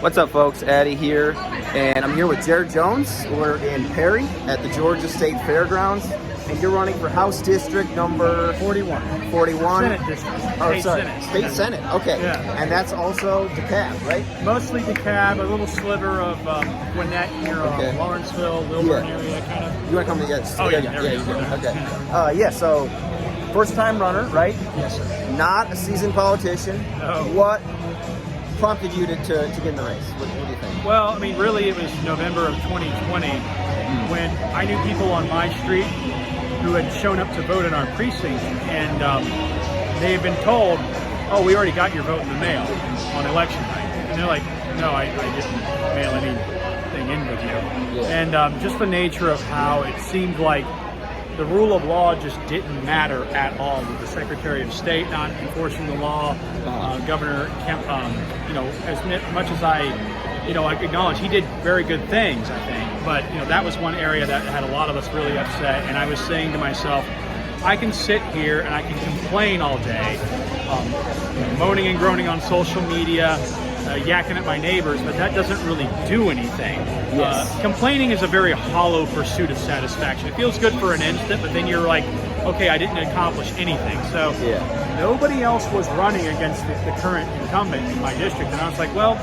What's up, folks? Addy here, and I'm here with Jayre Jones. We're in Perry at the Georgia State Fairgrounds, and you're running for House District number 41. 41. Senate District. Oh, State sorry, Senate. State Senate. Okay, Yeah. and that's also DeKalb, right? Mostly DeKalb, a little sliver of Gwinnett near Okay. Lawrenceville, Wilburn Yeah. area, kind of. You want to come to yes? Oh, yeah, there we you go. do. Yeah. Okay. Yeah. So, first-time runner, right? Yes, sir. Not a seasoned politician. No. What prompted you to get in the race? What do you think? Well, I mean, really, it was November of 2020 when I knew people on my street who had shown up to vote in our precinct, and they had been told, "Oh, we already got your vote in the mail on election night," and they're like, "No, I didn't mail anything in with you." Yeah. And just the nature of how it seemed like the rule of law just didn't matter at all, with the Secretary of State not enforcing the law, Governor Kemp, as much as I acknowledge he did very good things, I think, but that was one area that had a lot of us really upset. And I was saying to myself, I can sit here and I can complain all day, moaning and groaning on social media, yakking at my neighbors, but that doesn't really do anything. Yes. Complaining is a very hollow pursuit of satisfaction. It feels good for an instant, but then you're like, okay, I didn't accomplish anything. So nobody else was running against the current incumbent in my district, and I was like, well,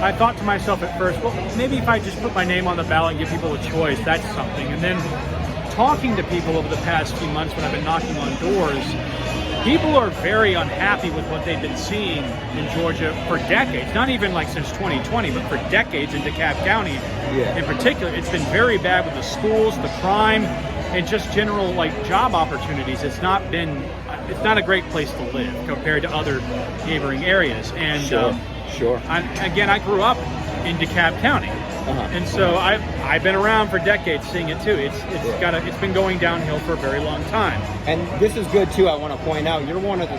I thought to myself at first, well, maybe if I just put my name on the ballot and give people a choice, that's something. And then talking to people over the past few months when I've been knocking on doors, people are very unhappy with what they've been seeing in Georgia for decades. Not even like since 2020, but for decades in DeKalb County in particular. It's been very bad with the schools, the crime, and just general job opportunities. It's not a great place to live compared to other neighboring areas. And Sure. I grew up in DeKalb County. And so I've been around for decades seeing it too. It's been going downhill for a very long time. And this is good too. I want to point out you're one of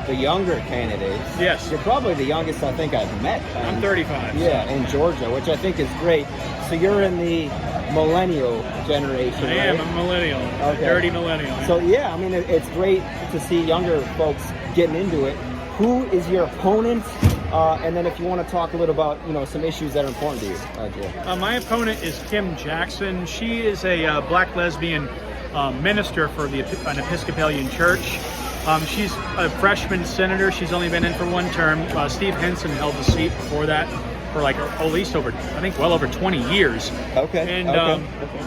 the younger candidates. Yes. You're probably the youngest I think I've met. I'm 35. Yeah, in Georgia, which I think is great. So you're in the millennial generation, I am a millennial, dirty millennial. So yeah, I mean it's great to see younger folks getting into it. Who is your opponent? And then if you want to talk a little about, some issues that are important to you, Jayre. My opponent is Kim Jackson. She is a black lesbian minister for an Episcopalian church. She's a freshman senator. She's only been in for one term. Steve Henson held the seat before that for at least well over 20 years. Okay.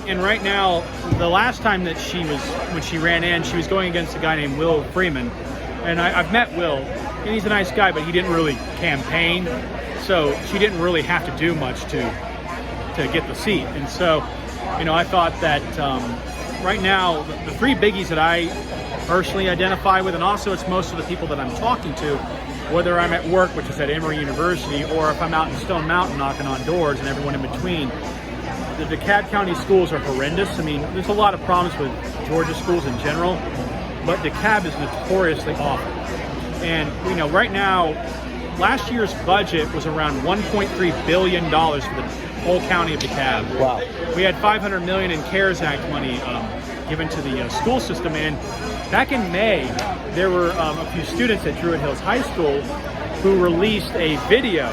And right now, the last time that when she ran in, she was going against a guy named Will Freeman. And I've met Will, and he's a nice guy, but he didn't really campaign, so she didn't really have to do much to get the seat. And so, I thought that right now, the three biggies that I personally identify with, and also it's most of the people that I'm talking to, whether I'm at work, which is at Emory University, or if I'm out in Stone Mountain knocking on doors and everyone in between, the DeKalb County schools are horrendous. I mean, there's a lot of problems with Georgia schools in general, but DeKalb is notoriously awful. And right now, last year's budget was around $1.3 billion for the whole county of DeKalb. Wow. We had $500 million in CARES Act money given to the school system. And back in May, there were a few students at Druid Hills High School who released a video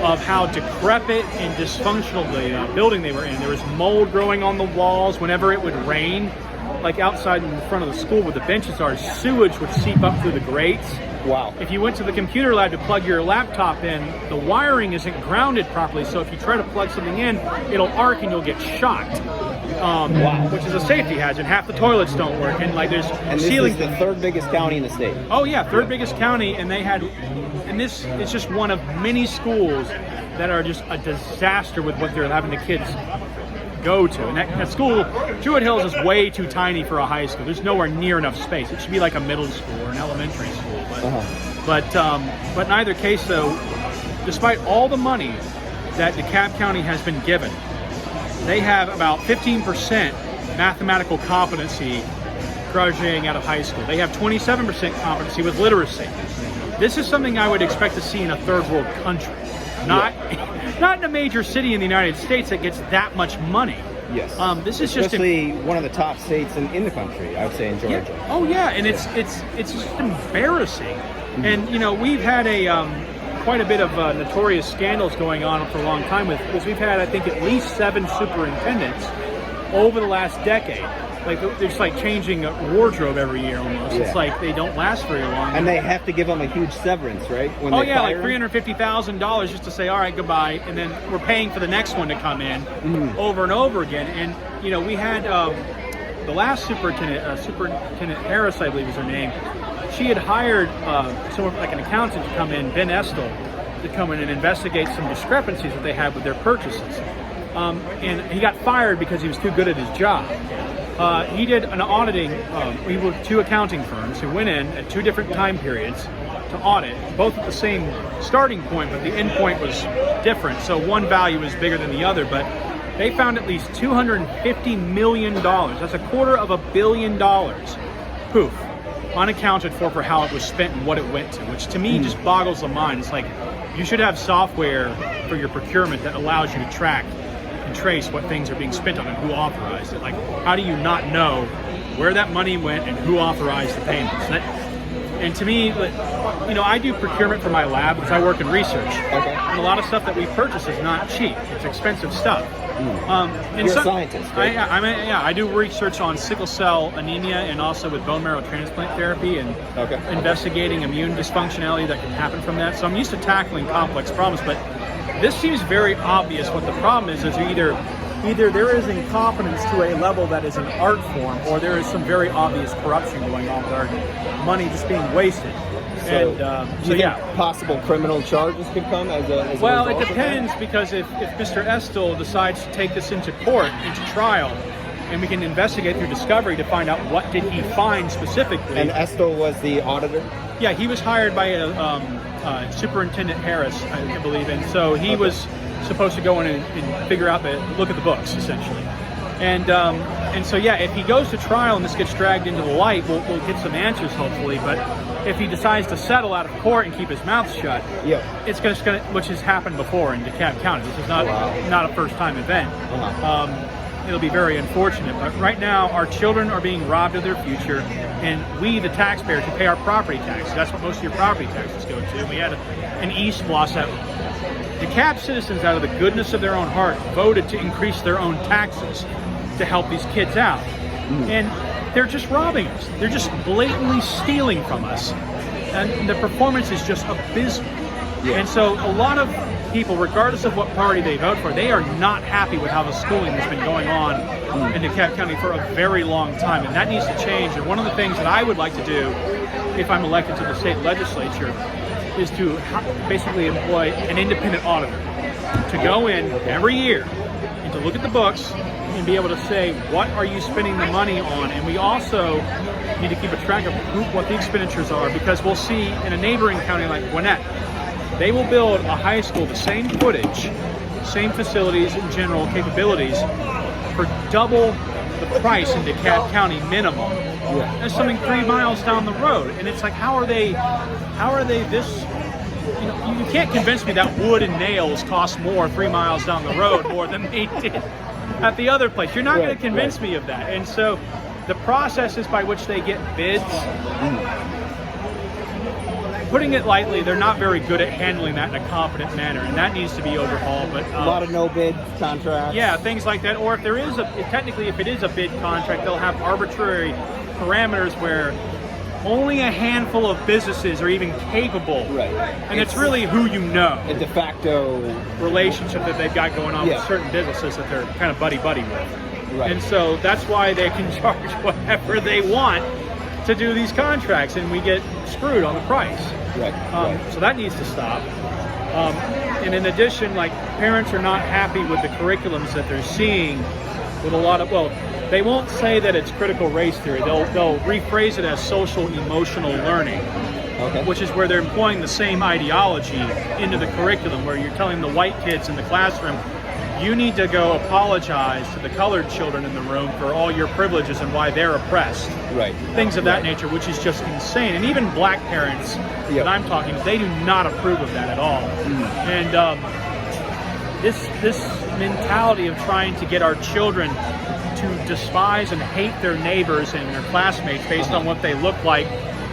of how decrepit and dysfunctional the building they were in. There was mold growing on the walls whenever it would rain. Like outside in the front of the school where the benches are, sewage would seep up through the grates. Wow. If you went to the computer lab to plug your laptop in, the wiring isn't grounded properly, so if you try to plug something in, it'll arc and you'll get shocked. Wow. Which is a safety hazard. Half the toilets don't work, and there's this is the third biggest county in the state. Oh yeah, third biggest county, and this is just one of many schools that are just a disaster with what they're having the kids go to. And that school, Druid Hills, is way too tiny for a high school. There's nowhere near enough space. It should be like a middle school or an elementary school. But in either case, though, despite all the money that DeKalb County has been given, they have about 15% mathematical competency graduating out of high school. They have 27% competency with literacy. This is something I would expect to see in a third world country. Not in a major city in the United States that gets that much money. Yes. This is especially one of the top states in the country, I would say, in Georgia. Yeah. Oh yeah, and it's just embarrassing. And we've had a quite a bit of notorious scandals going on for a long time because we've had, I think, at least 7 superintendents over the last decade. Like, they're just like changing a wardrobe every year almost. Yeah. It's like they don't last very long. And they have to give them a huge severance, right? When they like fire them? $350,000 just to say, all right, goodbye, and then we're paying for the next one to come in over and over again. And we had the last Superintendent Harris, I believe is her name. She had hired someone like an accountant to come in, Ben Estel, to come in and investigate some discrepancies that they had with their purchases. And he got fired because he was too good at his job. He did an auditing. We were 2 accounting firms who went in at 2 different time periods to audit, both at the same starting point, but the end point was different. So one value was bigger than the other, but they found at least $250 million. That's $250 million. Poof. Unaccounted for how it was spent and what it went to, which to me just boggles the mind. It's like you should have software for your procurement that allows you to track and trace what things are being spent on and who authorized it. Like, how do you not know where that money went and who authorized the payments? And to me, I do procurement for my lab because I work in research. Okay. And a lot of stuff that we purchase is not cheap. It's expensive stuff. And you're a scientist, right? I do research on sickle cell anemia and also with bone marrow transplant therapy and investigating immune dysfunctionality that can happen from that. So I'm used to tackling complex problems, but this seems very obvious what the problem is either there is incompetence to a level that is an art form, or there is some very obvious corruption going on with our money just being wasted. So, possible criminal charges could come as a well, result it depends, because if Mr. Estel decides to take this into court, into trial, and we can investigate through discovery to find out what did he find specifically. And Estel was the auditor? Yeah, he was hired by Superintendent Harris, I believe, and so he was supposed to go in and figure out look at the books, essentially. And so if he goes to trial and this gets dragged into the light, we'll get some answers hopefully. But if he decides to settle out of court and keep his mouth shut, it's going to, which has happened before in DeKalb County. This is not a first-time event. It'll be very unfortunate. But right now, our children are being robbed of their future, and we, the taxpayers, who pay our property taxes. That's what most of your property taxes go to. We had an East loss that DeKalb citizens, out of the goodness of their own heart, voted to increase their own taxes to help these kids out. And they're just robbing us. They're just blatantly stealing from us. And the performance is just abysmal. And so a lot of people, regardless of what party they vote for, they are not happy with how the schooling has been going on in DeKalb County for a very long time. And that needs to change. And one of the things that I would like to do, if I'm elected to the state legislature, is to basically employ an independent auditor to go in every year and to look at the books and be able to say, what are you spending the money on? And we also need to keep a track of what the expenditures are, because we'll see in a neighboring county like Gwinnett, they will build a high school, the same footage, same facilities and general capabilities for double the price in DeKalb County minimum. That's something 3 miles down the road. And it's like, how are they this, you can't convince me that wood and nails cost more 3 miles down the road more than they did at the other place. You're not going to convince me of that. And so the processes by which they get bids, putting it lightly, they're not very good at handling that in a competent manner, and that needs to be overhauled. But a lot of no-bid contracts. Yeah, things like that. Or if there is technically, if it is a bid contract, they'll have arbitrary parameters where only a handful of businesses are even capable. And it's really who you know. A de facto relationship that they've got going on with certain businesses that they're kind of buddy-buddy with. And so that's why they can charge whatever they want to do these contracts, and we get screwed on the price. So that needs to stop. And in addition, like, parents are not happy with the curriculums that they're seeing with a lot of, they won't say that it's critical race theory. They'll rephrase it as social emotional learning, which is where they're employing the same ideology into the curriculum, where you're telling the white kids in the classroom, you need to go apologize to the colored children in the room for all your privileges and why they're oppressed. Things of that nature, which is just insane. And even black parents that I'm talking to, they do not approve of that at all. And this mentality of trying to get our children to despise and hate their neighbors and their classmates based on what they look like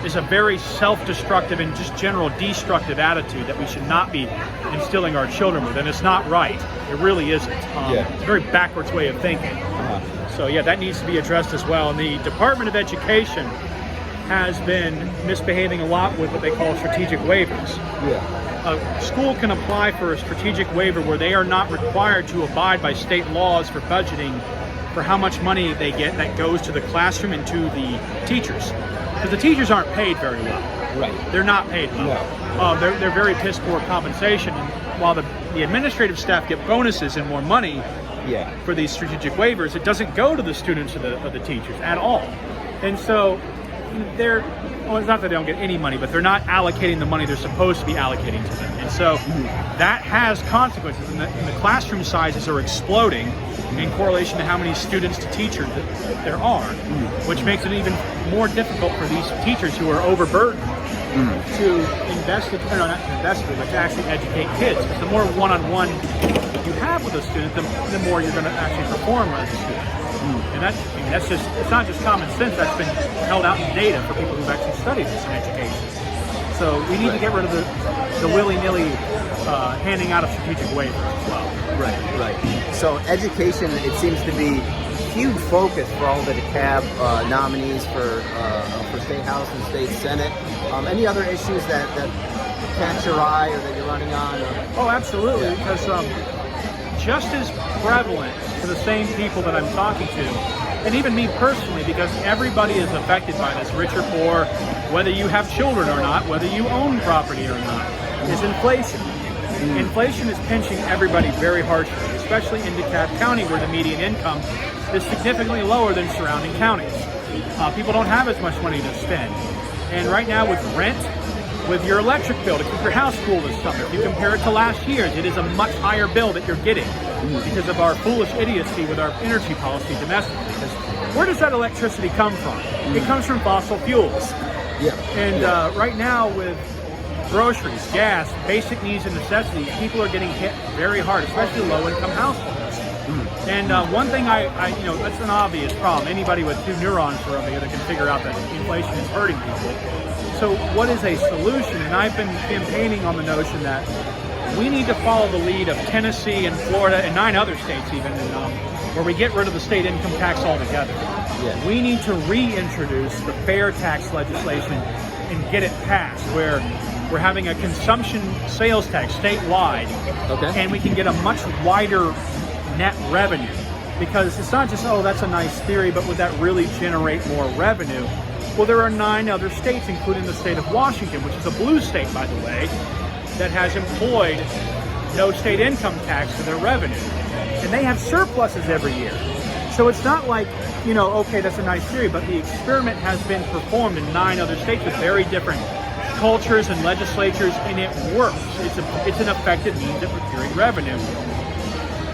is a very self-destructive and just general destructive attitude that we should not be instilling our children with, and it's not right. It really isn't. It's a very backwards way of thinking. So yeah, that needs to be addressed as well. And the Department of Education has been misbehaving a lot with what they call strategic waivers. A school can apply for a strategic waiver where they are not required to abide by state laws for budgeting for how much money they get that goes to the classroom and to the teachers. Because the teachers aren't paid very well. Right. They're not paid well. They're very piss poor compensation. And while the administrative staff get bonuses and more money for these strategic waivers, it doesn't go to the students or the teachers at all. And so it's not that they don't get any money, but they're not allocating the money they're supposed to be allocating to them. And so that has consequences. And the classroom sizes are exploding in correlation to how many students to teachers there are, which makes it even more difficult for these teachers who are overburdened to invest in, not to invest in, but to actually educate kids. Because the more one-on-one you have with a student, the more you're going to actually perform as a student. And that's just, it's not just common sense, that's been held out in data for people who've actually studied this in education. So we need to get rid of the willy-nilly handing out of strategic waivers as well. Right. So education, it seems to be a huge focus for all the DeKalb nominees for State House and State Senate. Any other issues that catch your eye or that you're running on? Oh, absolutely, because just as prevalent to the same people that I'm talking to, and even me personally, because everybody is affected by this, rich or poor, whether you have children or not, whether you own property or not, is inflation. Inflation is pinching everybody very harshly, especially in DeKalb County, where the median income is significantly lower than surrounding counties. People don't have as much money to spend. And right now with rent, with your electric bill to keep your house cool this summer, if you compare it to last year's, it is a much higher bill that you're getting because of our foolish idiocy with our energy policy domestically. Because where does that electricity come from? It comes from fossil fuels. And right now with groceries, gas, basic needs and necessities, people are getting hit very hard, especially low-income households. And one thing that's an obvious problem. Anybody with 2 neurons or other can figure out that inflation is hurting people. So what is a solution? And I've been campaigning on the notion that we need to follow the lead of Tennessee and Florida and 9 other states even, where we get rid of the state income tax altogether. We need to reintroduce the fair tax legislation and get it passed, where we're having a consumption sales tax statewide, and we can get a much wider net revenue. Because it's not just, oh, that's a nice theory, but would that really generate more revenue? Well, there are 9 other states, including the state of Washington, which is a blue state, by the way, that has employed no state income tax for their revenue. And they have surpluses every year. So it's not like, okay, that's a nice theory, but the experiment has been performed in 9 other states with very different cultures and legislatures, and it works. It's an effective means of procuring revenue.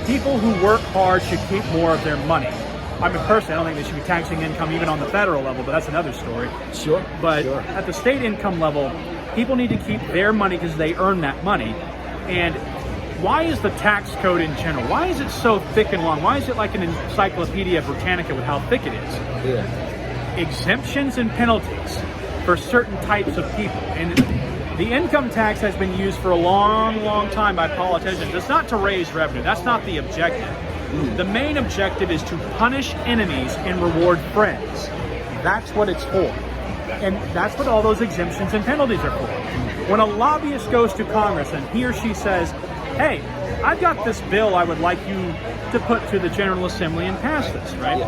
People who work hard should keep more of their money. I mean, personally, I don't think they should be taxing income even on the federal level, but that's another story. But at the state income level, people need to keep their money because they earn that money. And why is the tax code in general, why is it so thick and long? Why is it like an Encyclopedia Britannica with how thick it is? Exemptions and penalties for certain types of people. And the income tax has been used for a long, long time by politicians. It's not to raise revenue. That's not the objective. The main objective is to punish enemies and reward friends. That's what it's for. And that's what all those exemptions and penalties are for. When a lobbyist goes to Congress and he or she says, hey, I've got this bill I would like you to put to the General Assembly and pass this, right?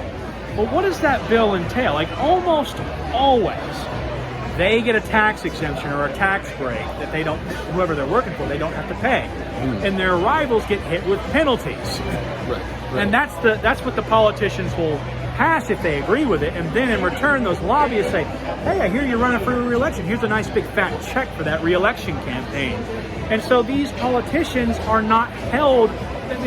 Well, what does that bill entail? Like almost always, they get a tax exemption or a tax break that they don't, whoever they're working for, they don't have to pay. And their rivals get hit with penalties. And that's what the politicians will pass if they agree with it. And then in return, those lobbyists say, hey, I hear you're running for re-election. Here's a nice big fat check for that re-election campaign. And so these politicians are not held,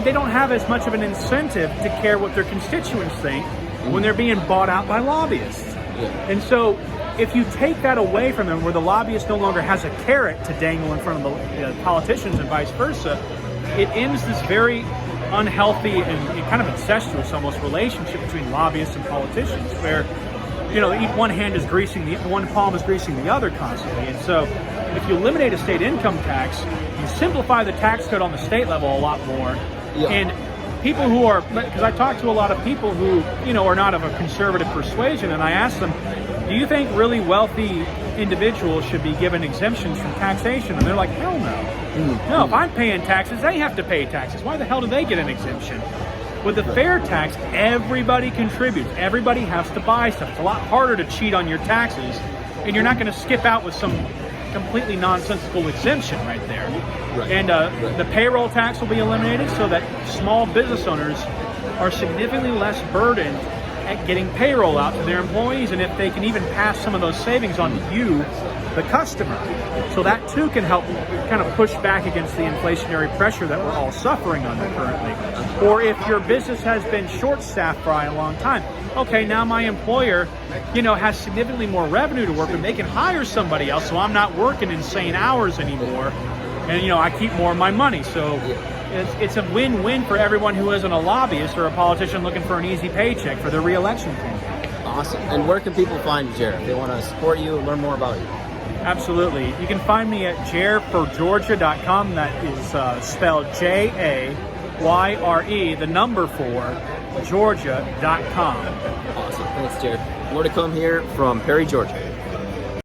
they don't have as much of an incentive to care what their constituents think when they're being bought out by lobbyists. And so if you take that away from them, where the lobbyist no longer has a carrot to dangle in front of the politicians and vice versa, it ends this very unhealthy and kind of incestuous almost relationship between lobbyists and politicians, where one hand is greasing one palm is greasing the other constantly. And so if you eliminate a state income tax, you simplify the tax code on the state level a lot more. Yeah. And people who are, because I talk to a lot of people who, are not of a conservative persuasion, and I ask them, do you think really wealthy individuals should be given exemptions from taxation? And they're like, hell no. Mm-hmm. No, if I'm paying taxes, they have to pay taxes. Why the hell do they get an exemption? With the fair tax, everybody contributes. Everybody has to buy stuff. It's a lot harder to cheat on your taxes, and you're not going to skip out with some completely nonsensical exemption right there. Right. And the payroll tax will be eliminated so that small business owners are significantly less burdened at getting payroll out to their employees, and if they can even pass some of those savings on to you, the customer. So that too can help kind of push back against the inflationary pressure that we're all suffering under currently. Or if your business has been short-staffed for a long time, okay, now my employer, has significantly more revenue to work with. They can hire somebody else, so I'm not working insane hours anymore, and I keep more of my money. So it's a win-win for everyone who isn't a lobbyist or a politician looking for an easy paycheck for their re-election campaign. Awesome. And where can people find you, Jayre, if they want to support you and learn more about you? Absolutely. You can find me at jayreforgeorgia.com. That is spelled Jayre, the number 4, Georgia.com. Awesome. Thanks, Jayre. More to come here from Perry, Georgia.